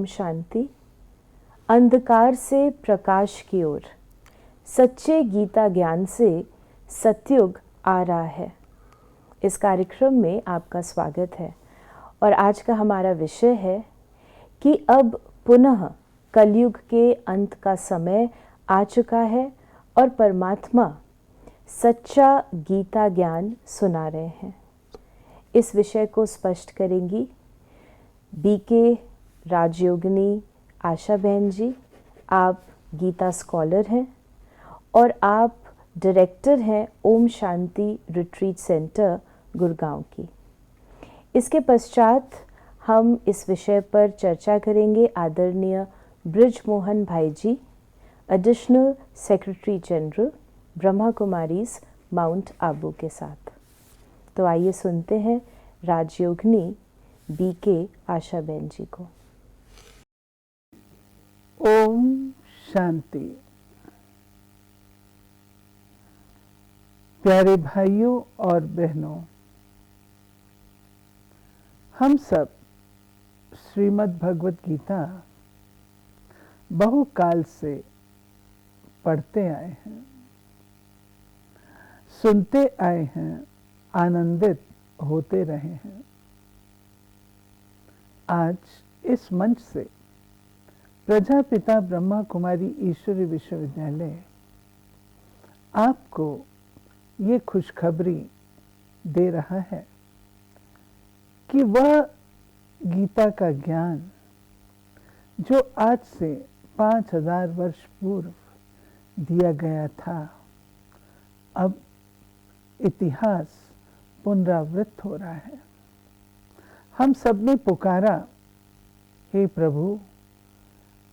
ओम शांति। अंधकार से प्रकाश की ओर, सच्चे गीता ज्ञान से सतयुग आ रहा है। इस कार्यक्रम में आपका स्वागत है और आज का हमारा विषय है कि अब पुनः कलयुग के अंत का समय आ चुका है और परमात्मा सच्चा गीता ज्ञान सुना रहे हैं। इस विषय को स्पष्ट करेंगी बीके राजयोगिनी आशा बहन जी। आप गीता स्कॉलर हैं और आप डायरेक्टर हैं ओम शांति रिट्रीट सेंटर गुड़गांव की। इसके पश्चात हम इस विषय पर चर्चा करेंगे आदरणीय Brij Mohan Bhai ji, additional secretary general Brahma Kumaris Mount Abu के साथ। तो आइए सुनते हैं राजयोगिनी बीके आशा बहन जी को। ओम शांति। प्यारे भाइयों और बहनों, हम सब श्रीमद् भगवत गीता बहुकाल से पढ़ते आए हैं, सुनते आए हैं, आनंदित होते रहे हैं। आज इस मंच से प्रजापिता ब्रह्मा कुमारी ईश्वरी विश्वविद्यालय आपको ये खुशखबरी दे रहा है कि वह गीता का ज्ञान जो आज से 5000 वर्ष पूर्व दिया गया था, अब इतिहास पुनरावृत्त हो रहा है। हम सब ने पुकारा, हे प्रभु,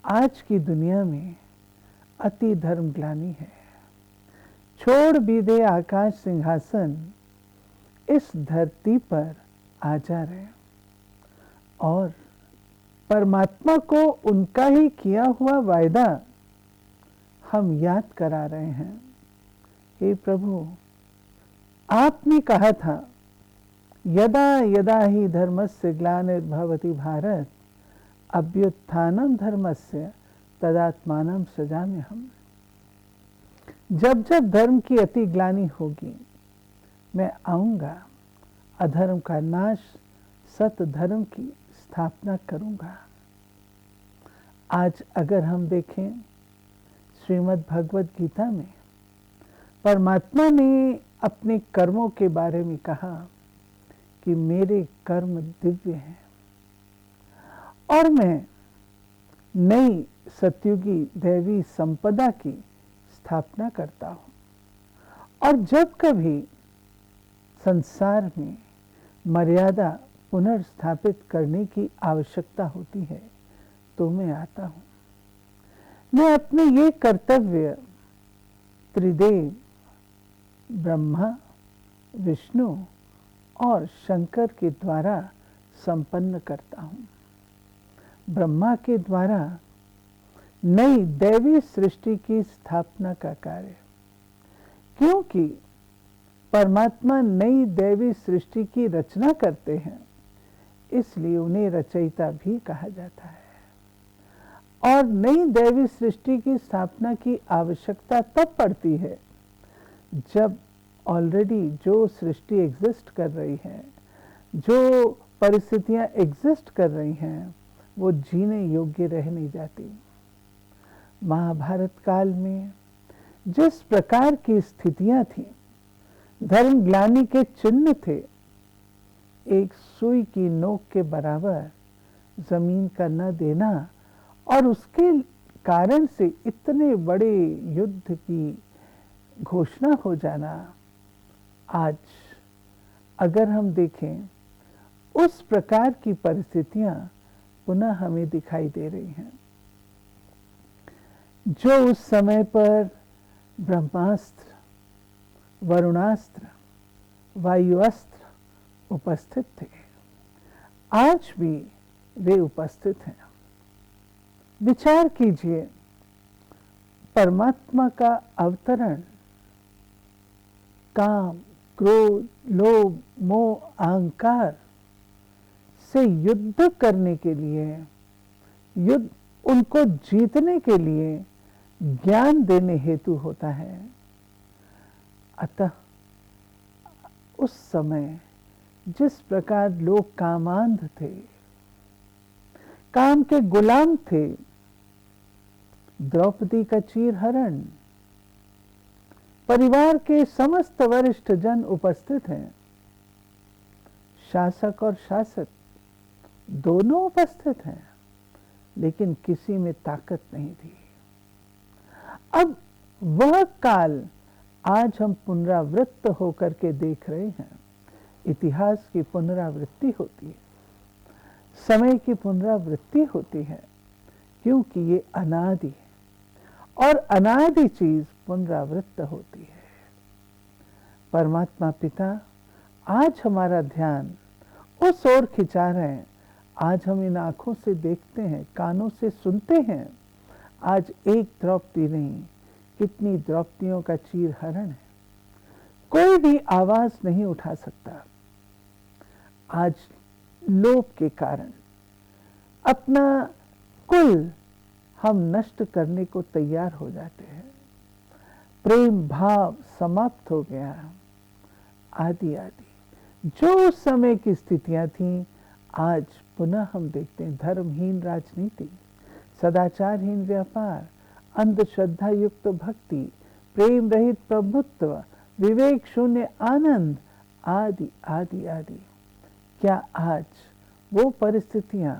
आज की दुनिया में अति धर्म ग्लानि है, छोड़ भी दे आकाश सिंहासन, इस धरती पर आ जा रहे और परमात्मा को उनका ही किया हुआ वायदा हम याद करा रहे हैं। हे प्रभु, आपने कहा था, यदा यदा ही धर्मस्य ग्लानिर्भवति भारत अभ्युत्थानम धर्मस्य तदात्मानं सृजाम्यहम्। जब जब धर्म की अति ग्लानि होगी, मैं आऊंगा, अधर्म का नाश, सत धर्म की स्थापना करूंगा। आज अगर हम देखें श्रीमद् भगवत गीता में परमात्मा ने अपने कर्मों के बारे में कहा कि मेरे कर्म दिव्य हैं और मैं नई सतयुगी दैवी संपदा की स्थापना करता हूं। और जब कभी संसार में मर्यादा पुनर्स्थापित करने की आवश्यकता होती है तो मैं आता हूं। मैं अपने ये कर्तव्य त्रिदेव ब्रह्मा, विष्णु और शंकर के द्वारा संपन्न करता हूं। ब्रह्मा के द्वारा नई दैवी सृष्टि की स्थापना का कार्य, क्योंकि परमात्मा नई दैवी सृष्टि की रचना करते हैं, इसलिए उन्हें रचयिता भी कहा जाता है। और नई दैवी सृष्टि की स्थापना की आवश्यकता तब पड़ती है जब ऑलरेडी जो सृष्टि एग्जिस्ट कर रही है, जो परिस्थितियां एग्जिस्ट कर रही हैं, वो जीने योग्य रह नहीं जाती। महाभारत काल में जिस प्रकार की स्थितियां थी, धर्म ग्लानि के चिन्ह थे, एक सुई की नोक के बराबर जमीन का न देना और उसके कारण से इतने बड़े युद्ध की घोषणा हो जाना, आज अगर हम देखें उस प्रकार की परिस्थितियां पुनः हमें दिखाई दे रही हैं। जो उस समय पर ब्रह्मास्त्र, वरुणास्त्र, वायुअस्त्र उपस्थित थे, आज भी वे उपस्थित हैं। विचार कीजिए, परमात्मा का अवतरण काम, क्रोध, लोभ, मोह, अहंकार से युद्ध करने के लिए युद्ध उनको जीतने के लिए ज्ञान देने हेतु होता है। अतः उस समय जिस प्रकार लोग कामांध थे, काम के गुलाम थे, द्रौपदी का चीरहरण, परिवार के समस्त वरिष्ठ जन उपस्थित हैं, शासक और शासक दोनों उपस्थित हैं, लेकिन किसी में ताकत नहीं थी। अब वह काल आज हम पुनरावृत्त होकर के देख रहे हैं। इतिहास की पुनरावृत्ति होती है, समय की पुनरावृत्ति होती है, क्योंकि ये अनादि है और अनादि चीज पुनरावृत्त होती है। परमात्मा पिता आज हमारा ध्यान उस ओर खिंचा रहे हैं। आज हम इन आंखों से देखते हैं, कानों से सुनते हैं। आज एक द्रौपदी नहीं, कितनी द्रौपदियों का चीरहरण है। कोई भी आवाज नहीं उठा सकता। आज लोभ के कारण अपना कुल हम नष्ट करने को तैयार हो जाते हैं। प्रेम भाव समाप्त हो गया। आदि आदि जो उस समय की स्थितियां थीं, आज पुनः हम देखते हैं। धर्महीन राजनीति, सदाचारहीन व्यापार, अंधश्रद्धा युक्त भक्ति, प्रेम रहित प्रभुत्व, विवेक शून्य आनंद, आदि आदि आदि। क्या आज वो परिस्थितियां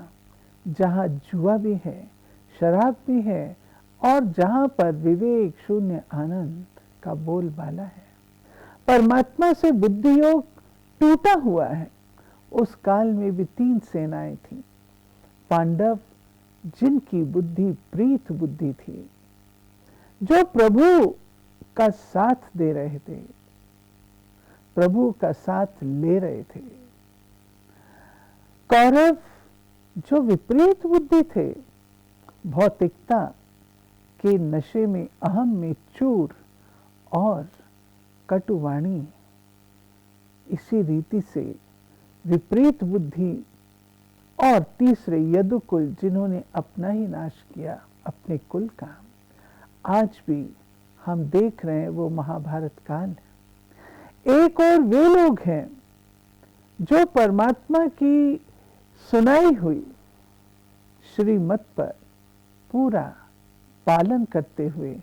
जहां जुआ भी है, शराब भी है और जहां पर विवेक शून्य आनंद का बोलबाला है, परमात्मा से बुद्धि योग टूटा हुआ है। उस काल में भी 3 सेनाएं थीं। पांडव जिनकी बुद्धि प्रीत बुद्धि थी, जो प्रभु का साथ दे रहे थे, प्रभु का साथ ले रहे थे। कौरव जो विपरीत बुद्धि थे, भौतिकता के नशे में, अहम में चूर और कटुवाणी, इसी रीति से विपरीत बुद्धि। और तीसरे यदुकुल, जिन्होंने अपना ही नाश किया, अपने कुल का। आज भी हम देख रहे हैं वो महाभारत काल। एक और वे लोग हैं जो परमात्मा की सुनाई हुई श्रीमत पर पूरा पालन करते हुए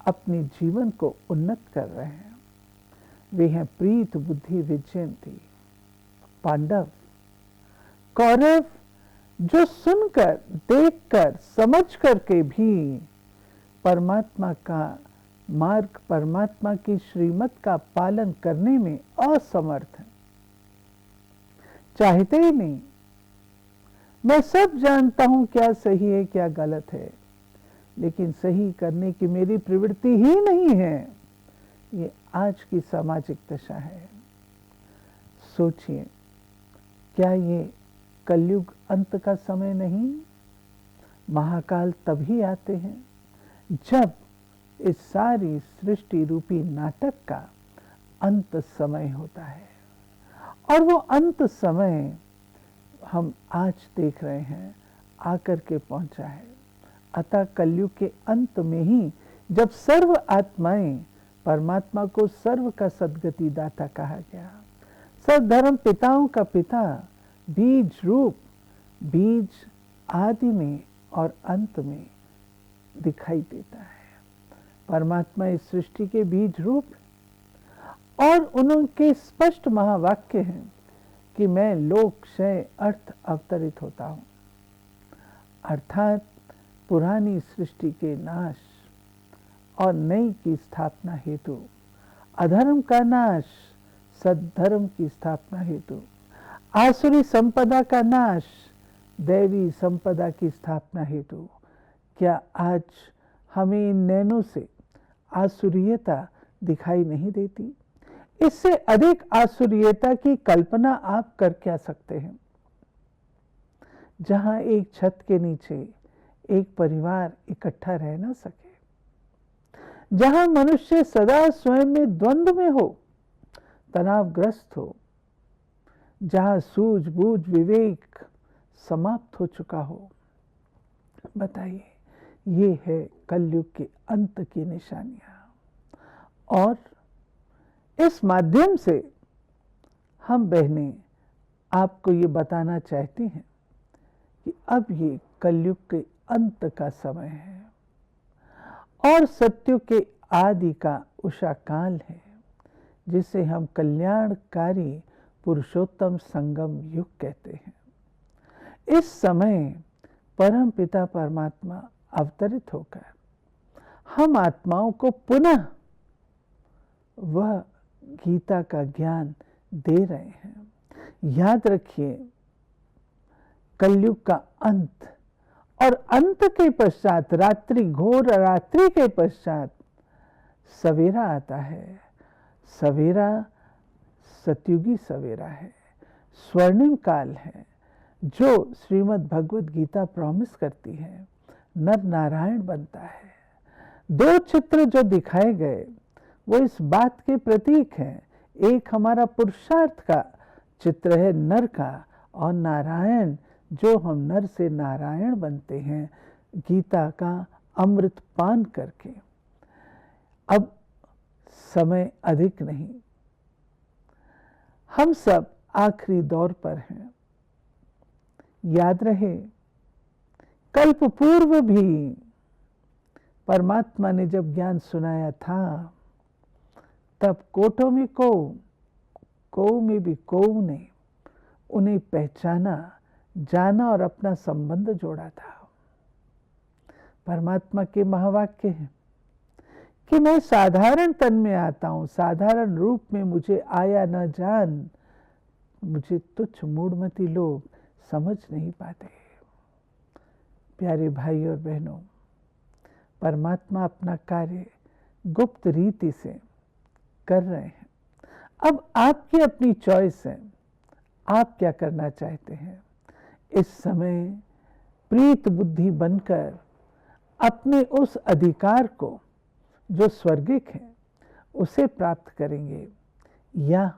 अपने जीवन को उन्नत कर रहे हैं। वे हैं प्रीत बुद्धि विजयंती पांडव। कौरव जो सुनकर, देखकर, समझ करके भी परमात्मा का मार्ग, परमात्मा की श्रीमत का पालन करने में असमर्थ हैं, चाहते ही नहीं। मैं सब जानता हूं क्या सही है क्या गलत है, लेकिन सही करने की मेरी प्रवृत्ति ही नहीं है। ये आज की सामाजिक दशा है। सोचिए, क्या ये कलयुग अंत का समय नहीं? महाकाल तभी आते हैं जब इस सारी सृष्टि रूपी नाटक का अंत समय होता है। और वो अंत समय हम आज देख रहे हैं, आकर के पहुंचा है। अतः कलयुग के अंत में ही जब सर्व आत्माएं परमात्मा को सर्व का सद्गति दाता कहा गया, सर्वधर्म पिताओं का पिता, बीज रूप, बीज आदि में और अंत में दिखाई देता है। परमात्मा इस सृष्टि के बीज रूप, और उनके स्पष्ट महावाक्य हैं कि मैं लोक क्षय अर्थ अवतरित होता हूं। अर्थात पुरानी सृष्टि के नाश और नई की स्थापना हेतु, अधर्म का नाश, सद्धर्म की स्थापना हेतु, आसुरी संपदा का नाश, दैवी संपदा की स्थापना हेतु। क्या आज हमें इन नैनों से आसुरीयता दिखाई नहीं देती? इससे अधिक आसुरीयता की कल्पना आप कर क्या सकते हैं? जहां एक छत के नीचे एक परिवार इकट्ठा रह ना सके, जहां मनुष्य सदा स्वयं में द्वंद्व में हो, तनावग्रस्त हो, जहां सूझबूझ विवेक समाप्त हो चुका हो, बताइए, ये है कलयुग के अंत की निशानियां। और इस माध्यम से हम बहनें आपको ये बताना चाहती हैं कि अब ये कलयुग के अंत का समय है और सत्युग के आदि का उषा काल है, जिसे हम कल्याणकारी पुरुषोत्तम संगम युग कहते हैं। इस समय परम पिता परमात्मा अवतरित होकर हम आत्माओं को पुनः वह गीता का ज्ञान दे रहे हैं। याद रखिए, कलयुग का अंत और अंत के पश्चात, रात्रि, घोर रात्रि के पश्चात सवेरा आता है। सवेरा सतयुगी सवेरा है, स्वर्णिम काल है, जो श्रीमद् भगवत गीता प्रॉमिस करती है, नर नारायण बनता है। दो चित्र जो दिखाए गए वो इस बात के प्रतीक हैं। एक हमारा पुरुषार्थ का चित्र है नर का, और नारायण, जो हम नर से नारायण बनते हैं गीता का अमृत पान करके। अब समय अधिक नहीं, हम सब आखिरी दौर पर हैं। याद रहे, कल्प पूर्व भी परमात्मा ने जब ज्ञान सुनाया था, तब कोटों में कौ में भी कौ ने उन्हें पहचाना, जाना और अपना संबंध जोड़ा था। परमात्मा के महावाक्य हैं कि मैं साधारण तन में आता हूं, साधारण रूप में मुझे आया न जान, मुझे तुच्छ मूढ़मती लोग समझ नहीं पाते। प्यारे भाई और बहनों, परमात्मा अपना कार्य गुप्त रीति से कर रहे हैं। अब आपकी अपनी चॉइस है, आप क्या करना चाहते हैं। इस समय प्रीत बुद्धि बनकर अपने उस अधिकार को जो स्वर्गिक है उसे प्राप्त करेंगे, या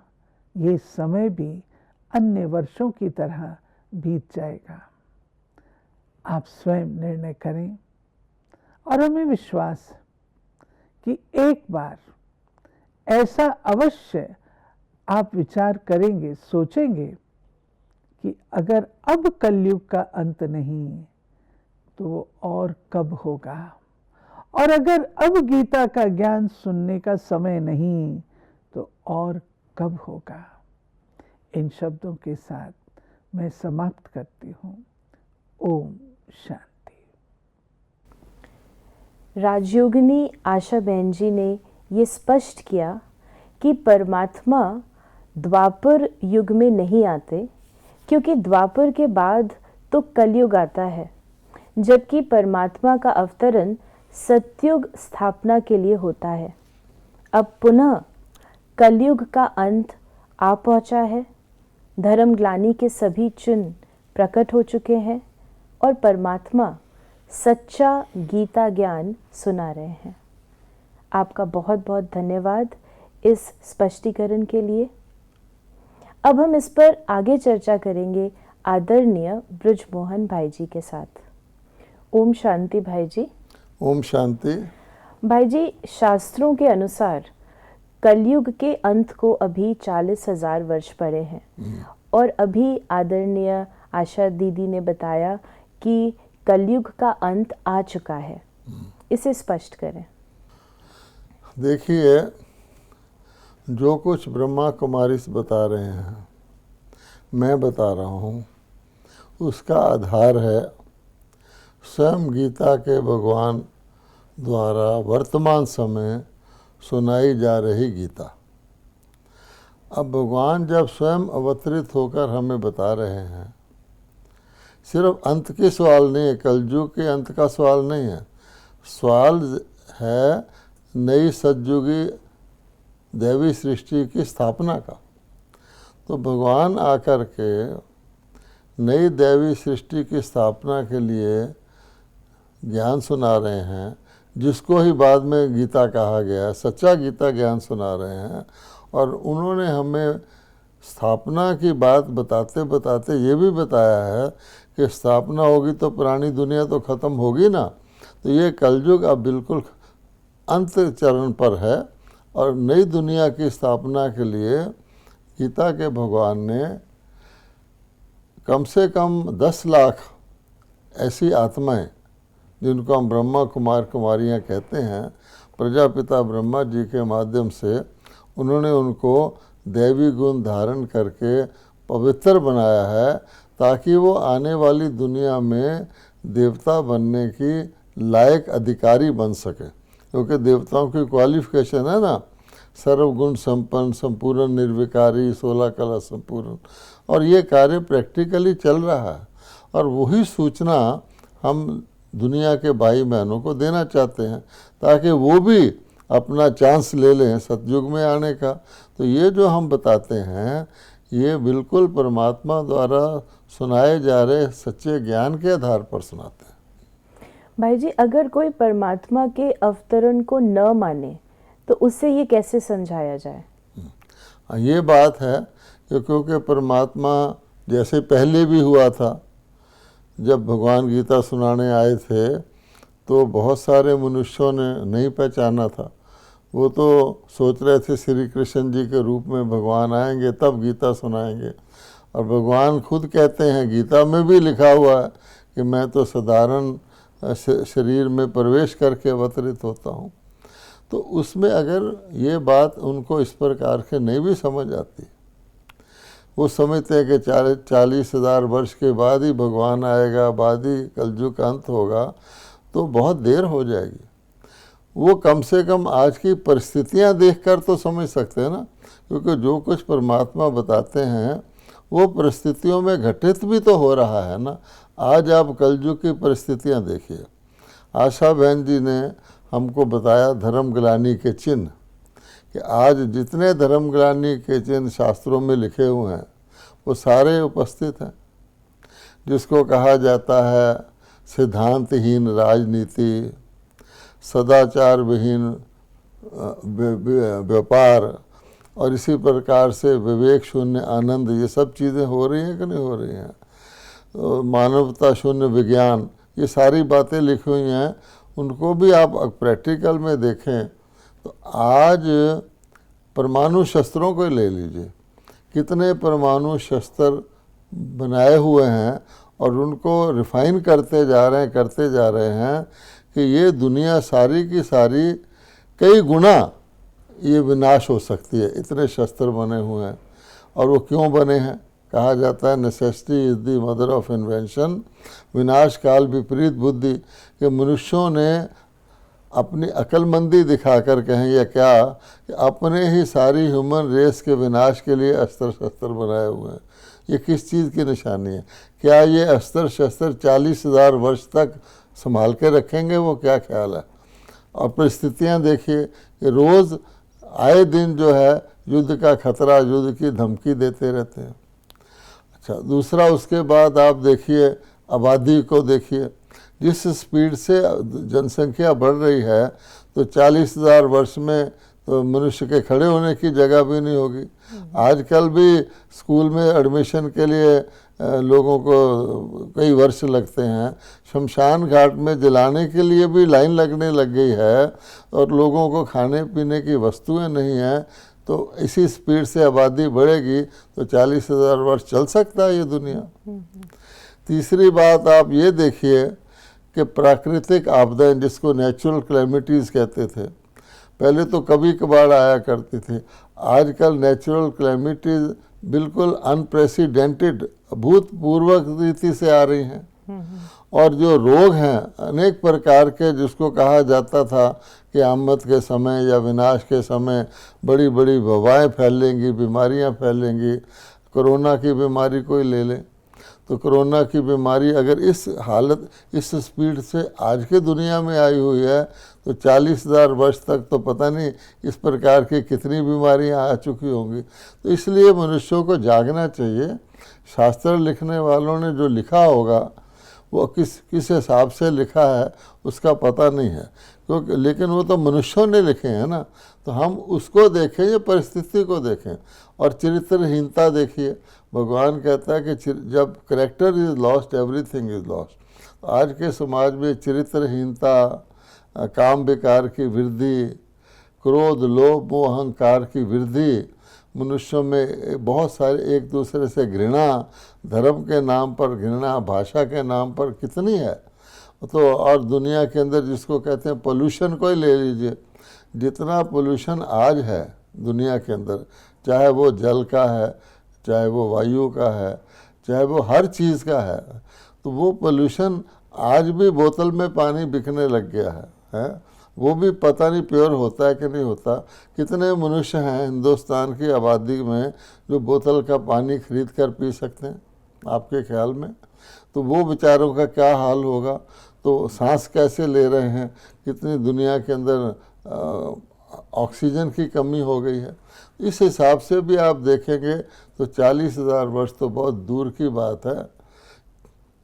ये समय भी अन्य वर्षों की तरह बीत जाएगा। आप स्वयं निर्णय करें, और हमें विश्वास कि एक बार ऐसा अवश्य आप विचार करेंगे, सोचेंगे कि अगर अब कलयुग का अंत नहीं तो वो और कब होगा, और अगर अब गीता का ज्ञान सुनने का समय नहीं तो और कब होगा। इन शब्दों के साथ मैं समाप्त करती हूँ। ओम शांति। राजयोगिनी आशा बहन जी ने ये स्पष्ट किया कि परमात्मा द्वापर युग में नहीं आते, क्योंकि द्वापर के बाद तो कलयुग आता है, जबकि परमात्मा का अवतरण सतयुग स्थापना के लिए होता है। अब पुनः कलयुग का अंत आ पहुंचा है। धर्म ग्लानि के सभी चिन्ह प्रकट हो चुके हैं और परमात्मा सच्चा गीता ज्ञान सुना रहे हैं। आपका बहुत बहुत धन्यवाद इस स्पष्टीकरण के लिए। अब हम इस पर आगे चर्चा करेंगे आदरणीय ब्रजमोहन भाई जी के साथ। ओम शांति भाई जी। ओम शांति। भाई जी, शास्त्रों के अनुसार कलयुग के अंत को अभी 40,000 वर्ष पड़े हैं, और अभी आदरणीय आशा दीदी ने बताया कि कलयुग का अंत आ चुका है। इसे स्पष्ट करें। देखिए, जो कुछ ब्रह्मा कुमारी बता रहे हैं, मैं बता रहा हूँ, उसका आधार है स्वयं गीता के भगवान द्वारा वर्तमान समय सुनाई जा रही गीता। अब भगवान जब स्वयं अवतरित होकर हमें बता रहे हैं, सिर्फ अंत के सवाल नहीं है, कलयुग के अंत का सवाल नहीं है, सवाल है नई सतयुगी दैवी सृष्टि की स्थापना का। तो भगवान आकर के नई दैवी सृष्टि की स्थापना के लिए ज्ञान सुना रहे हैं, जिसको ही बाद में गीता कहा गया, सच्चा गीता ज्ञान सुना रहे हैं। और उन्होंने हमें स्थापना की बात बताते बताते ये भी बताया है कि स्थापना होगी तो पुरानी दुनिया तो ख़त्म होगी ना। तो ये कलयुग अब बिल्कुल अंत चरण पर है और नई दुनिया की स्थापना के लिए गीता के भगवान ने कम से कम 10 लाख ऐसी आत्माएं, जिनको हम ब्रह्मा कुमार कुमारियां कहते हैं, प्रजापिता ब्रह्मा जी के माध्यम से उन्होंने उनको दैवी गुण धारण करके पवित्र बनाया है, ताकि वो आने वाली दुनिया में देवता बनने की लायक अधिकारी बन सके। क्योंकि देवताओं की क्वालिफिकेशन है ना, सर्वगुण संपन्न, संपूर्ण निर्विकारी, 16 कला संपूर्ण, और ये कार्य प्रैक्टिकली चल रहा है। और वही सूचना हम दुनिया के भाई बहनों को देना चाहते हैं, ताकि वो भी अपना चांस ले लें सतयुग में आने का। तो ये जो हम बताते हैं, ये बिल्कुल परमात्मा द्वारा सुनाए जा रहे सच्चे ज्ञान के आधार पर सुनाते हैं। भाई जी, अगर कोई परमात्मा के अवतरण को न माने तो उससे ये कैसे समझाया जाए? ये बात है कि क्योंकि परमात्मा जैसे पहले भी हुआ था, जब भगवान गीता सुनाने आए थे तो बहुत सारे मनुष्यों ने नहीं पहचाना था। वो तो सोच रहे थे श्री कृष्ण जी के रूप में भगवान आएंगे तब गीता सुनाएंगे, और भगवान खुद कहते हैं, गीता में भी लिखा हुआ है कि मैं तो साधारण शरीर में प्रवेश करके अवतरित होता हूँ। तो उसमें अगर ये बात उनको इस प्रकार के नहीं भी समझ आती, वो समझते हैं कि 40,000 वर्ष के बाद ही भगवान आएगा, बाद ही कलयुग का अंत होगा, तो बहुत देर हो जाएगी। वो कम से कम आज की परिस्थितियां देखकर तो समझ सकते हैं ना, क्योंकि जो कुछ परमात्मा बताते हैं वो परिस्थितियों में घटित भी तो हो रहा है ना। आज आप कलयुग की परिस्थितियां देखिए। आशा बहन जी ने हमको बताया धर्मग्लानि के चिन्ह, कि आज जितने धर्मग्लानि के चिन्ह शास्त्रों में लिखे हुए हैं वो सारे उपस्थित हैं। जिसको कहा जाता है सिद्धांतहीन राजनीति, सदाचार विहीन व्यापार, और इसी प्रकार से विवेक शून्य आनंद, ये सब चीज़ें हो रही हैं कि नहीं हो रही हैं। तो मानवता शून्य विज्ञान, ये सारी बातें लिखी हुई हैं। उनको भी आप प्रैक्टिकल में देखें तो आज परमाणु शस्त्रों को ले लीजिए, कितने परमाणु शस्त्र बनाए हुए हैं और उनको रिफाइन करते जा रहे हैं कि ये दुनिया सारी की सारी कई गुना ये विनाश हो सकती है। इतने शस्त्र बने हुए हैं। और वो क्यों बने हैं? कहा जाता है necessity is the mother of invention, विनाश काल विपरीत बुद्धि, कि मनुष्यों ने अपनी अक्लमंदी दिखाकर कहें या क्या, कि अपने ही सारी ह्यूमन रेस के विनाश के लिए अस्त्र शस्त्र बनाए हुए हैं। ये किस चीज़ की निशानी है? क्या ये अस्त्र शस्त्र 40,000 वर्ष तक संभाल के रखेंगे? वो क्या ख्याल है? और परिस्थितियाँ देखिए कि रोज़ आए दिन जो है युद्ध का खतरा, युद्ध की धमकी देते रहते हैं। अच्छा, दूसरा उसके बाद आप देखिए आबादी को देखिए, जिस स्पीड से जनसंख्या बढ़ रही है तो 40,000 वर्ष में तो मनुष्य के खड़े होने की जगह भी नहीं होगी। आजकल भी स्कूल में एडमिशन के लिए लोगों को कई वर्ष लगते हैं। शमशान घाट में जलाने के लिए भी लाइन लगने लग गई है और लोगों को खाने पीने की वस्तुएं नहीं हैं। तो इसी स्पीड से आबादी बढ़ेगी तो 40,000 वर्ष चल सकता है ये दुनिया। तीसरी बात आप ये देखिए कि प्राकृतिक आपदाएं, जिसको नेचुरल क्लैमिटीज़ कहते थे, पहले तो कभी कभार आया करती थी। आजकल नेचुरल क्लैमिटीज़ बिल्कुल अनप्रेसिडेंटेड, अभूतपूर्वक रीति से आ रही हैं। और जो रोग हैं अनेक प्रकार के, जिसको कहा जाता था कि आमद के समय या विनाश के समय बड़ी बड़ी वबाएँ फैलेंगी, बीमारियां फैलेंगी। कोरोना की बीमारी कोई ले लें तो कोरोना की बीमारी अगर इस हालत, इस स्पीड से आज के दुनिया में आई हुई है तो 40,000 वर्ष तक तो पता नहीं इस प्रकार की कितनी बीमारियां आ चुकी होंगी। तो इसलिए मनुष्यों को जागना चाहिए। शास्त्र लिखने वालों ने जो लिखा होगा वो किस हिसाब से लिखा है उसका पता नहीं है, क्योंकि लेकिन वो तो मनुष्यों ने लिखे हैं ना, तो हम उसको देखें या परिस्थिति को देखें। और चरित्रहीनता देखिए, भगवान कहता है कि जब character is lost everything is lost. तो आज के समाज में चरित्रहीनता, काम विकार की वृद्धि, क्रोध लोभ मोह अहंकार की वृद्धि, मनुष्यों में बहुत सारे एक दूसरे से घृणा, धर्म के नाम पर घृणा, भाषा के नाम पर कितनी है। तो और दुनिया के अंदर जिसको कहते हैं पोल्यूशन को ही ले लीजिए, जितना पोल्यूशन आज है दुनिया के अंदर, चाहे वो जल का है, चाहे वो वायु का है, चाहे वो हर चीज़ का है, तो वो पोल्यूशन आज भी बोतल में पानी बिकने लग गया है? वो भी पता नहीं प्योर होता है कि नहीं होता। कितने मनुष्य हैं हिंदुस्तान की आबादी में जो बोतल का पानी खरीद कर पी सकते हैं आपके ख्याल में? तो वो बेचारों का क्या हाल होगा। तो सांस कैसे ले रहे हैं, कितनी दुनिया के अंदर ऑक्सीजन की कमी हो गई है। इस हिसाब से भी आप देखेंगे तो 40,000 वर्ष तो बहुत दूर की बात है।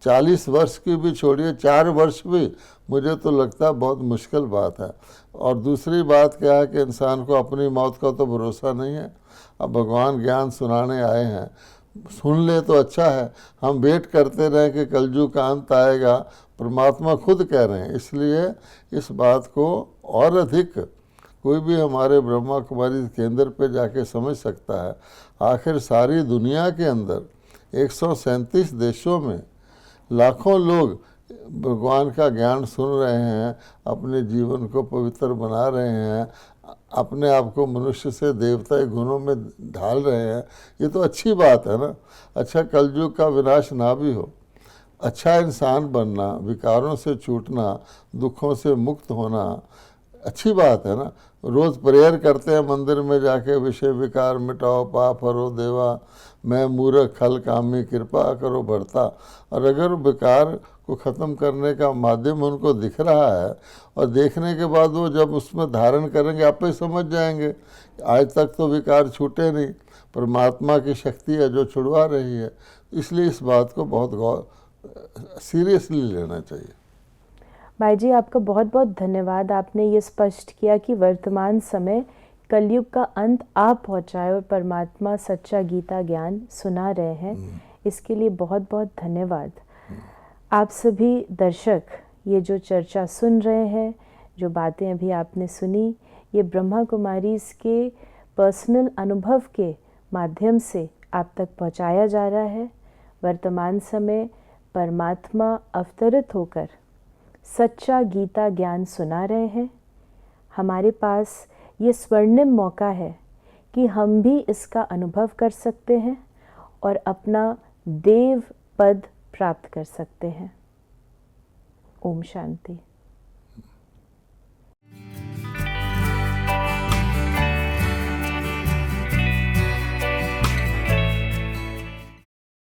40 वर्ष की भी छोड़िए, 4 वर्ष भी मुझे तो लगता है बहुत मुश्किल बात है। और दूसरी बात क्या है कि इंसान को अपनी मौत का तो भरोसा नहीं है। अब भगवान ज्ञान सुनाने आए हैं, सुन ले तो अच्छा है, हम वेट करते रहें कि कलयुग का अंत आएगा। परमात्मा खुद कह रहे हैं, इसलिए इस बात को और अधिक कोई भी हमारे ब्रह्मा कुमारी केंद्र पे जाके समझ सकता है। आखिर सारी दुनिया के अंदर 137 देशों में लाखों लोग भगवान का ज्ञान सुन रहे हैं, अपने जीवन को पवित्र बना रहे हैं, अपने आप को मनुष्य से देवता गुणों में ढाल रहे हैं। ये तो अच्छी बात है ना। अच्छा, कलयुग का विनाश ना भी हो, अच्छा इंसान बनना, विकारों से छूटना, दुखों से मुक्त होना अच्छी बात है ना। रोज़ प्रेयर करते हैं मंदिर में जाके, विषय विकार मिटाओ पाप हरो देवा, मैं मूर्ख खल कामी कृपा करो बढ़ता। और अगर विकार को ख़त्म करने का माध्यम उनको दिख रहा है, और देखने के बाद वो जब उसमें धारण करेंगे आप ही समझ जाएंगे। आज तक तो विकार छूटे नहीं, परमात्मा की शक्ति है जो छुड़वा रही है। इसलिए इस बात को बहुत सीरियसली लेना चाहिए। भाई जी, आपका बहुत बहुत धन्यवाद। आपने ये स्पष्ट किया कि वर्तमान समय कलयुग का अंत आप पहुंचाए और परमात्मा सच्चा गीता ज्ञान सुना रहे हैं, इसके लिए बहुत बहुत धन्यवाद। आप सभी दर्शक ये जो चर्चा सुन रहे हैं, जो बातें अभी आपने सुनी, ये ब्रह्मा कुमारी के पर्सनल अनुभव के माध्यम से आप तक पहुंचाया जा रहा है। वर्तमान समय परमात्मा अवतरित होकर सच्चा गीता ज्ञान सुना रहे हैं। हमारे पास ये स्वर्णिम मौका है कि हम भी इसका अनुभव कर सकते हैं और अपना देव पद प्राप्त कर सकते हैं। ओम शांति।